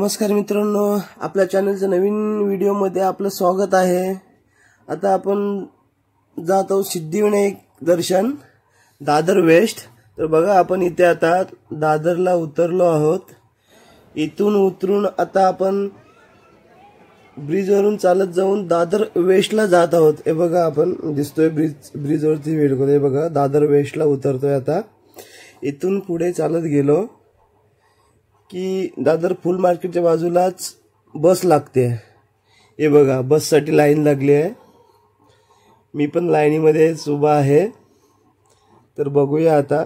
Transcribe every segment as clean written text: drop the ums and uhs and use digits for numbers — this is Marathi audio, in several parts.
नमस्कार मित्रांनो, आपल्या चॅनलच्या नवीन व्हिडिओमध्ये आपलं स्वागत आहे। आता आपण जात आहोत सिद्धिविनायक दर्शन दादर वेस्ट। तर बघा आपण इथे आता दादरला उतरलो आहोत। इथून उतरून आता आपण ब्रिजवरून चालत जाऊन दादर वेस्टला जात आहोत। हे बघा आपण दिसतोय ब्रिजवरती वेट करतोय। बघा दादर वेस्टला उतरतोय। आता इथून पुढे चालत गेलो की दादर फुल मार्केटच्या बाजूलाच बस लागते। हे बघा बससाठी लाईन लागली आहे। मी पण लाईनीमध्ये उभा आहे। तर बघूया आता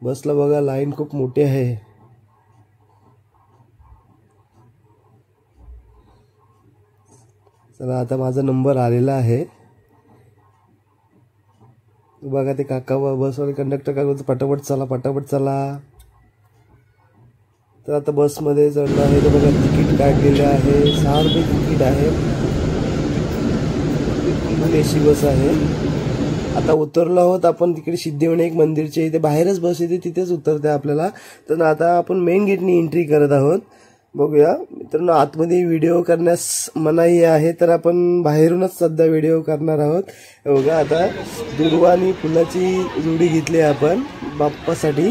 बसला बघा लाईन खूप मोठी आहे। चला आता माझा नंबर आलेला आहे। बघा ते काका बसवाले कंडक्टर काय बोलतो, पटापट चला पटापट चला। तर आता बसमध्ये चढलो आहे। तर बघा तिकीट काढलेलं आहे, 6 रुपये तिकीट आहे। एसी बस आहे। आता उतरलो आहोत आपण तिकडे सिद्धिविनायक मंदिरच्या इथे बाहेरच बस येते, तिथेच उतरते आपल्याला। तर आता आपण मेन गेटनी एंट्री करत आहोत। बघूया मित्रांनो, आतमध्ये व्हिडिओ करण्यास मनाई आहे, तर आपण बाहेरूनच सध्या व्हिडिओ करणार आहोत। बघा आता दुर्वा आणि फुलाची जोडी घेतली आपण बाप्पासाठी,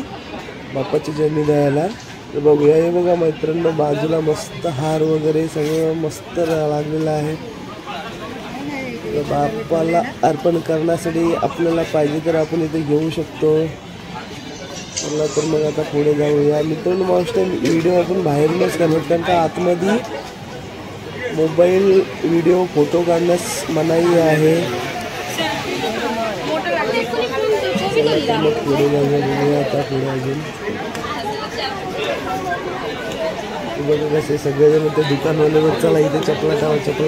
बाप्पाची जर्नी द्यायला। तर बघूया हे बघा मित्रांनो, बाजूला मस्त हार वगैरे सगळं मस्त लागलेलं आहे। बाप्पाला अर्पण करण्यासाठी आपल्याला पाहिजे तर आपण इथे घेऊ शकतो। चला तर मग आता पुढे जाऊया मित्रांनो। मोस्ट व्हिडिओ आपण बाहेरूनच करणार, कारण का आतमध्ये मोबाईल व्हिडिओ फोटो काढण्यास मनाई आहे। मग पुढे जाऊया आता पुढे अजून बघा कसे सगळेजण ते दुकानवाल्यावर चला इथे चपला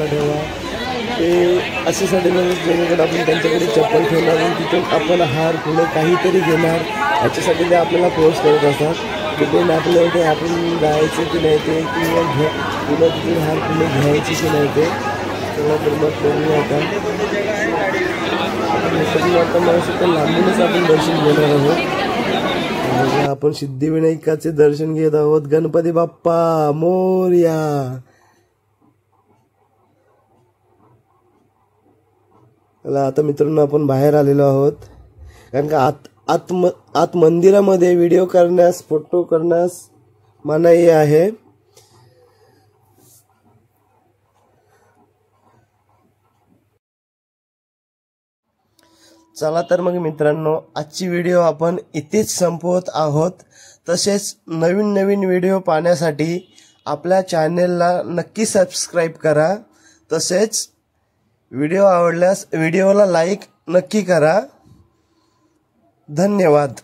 ठेवा ते अशासाठी जेणेकरून आपण त्यांच्याकडे चप्पल ठेवणार आणि तिथून आपण हार फुलं काहीतरी घेणार, याच्यासाठी ते आपल्याला फोर्स करत असतात। तिथून आपल्याला ते आपण जायचं की नाही ते, किंवा फुलं तिथून हार फुलं घ्यायची की नाही ते। चला तर मग करूया आता लांबूनच आपण दर्शन घेणार आहोत। आपण सिद्धिविनायकाचे दर्शन घेत आहोत। गणपती बाप्पा मोरया। आता मित्रांनो आपण बाहेर आलेलो आहोत, कारण का आत मंदिरामध्ये व्हिडिओ करण्यास फोटो करण्यास मनाई आहे। चला तर मग मित्रांनो, आजची व्हिडिओ आपण इथेच संपवत आहोत। तसेच नवीन व्हिडिओ पाहण्यासाठी आपल्या चॅनेलला नक्की सबस्क्राईब करा। तसेच व्हिडिओ आवडल्यास व्हिडिओला लाईक नक्की करा। धन्यवाद।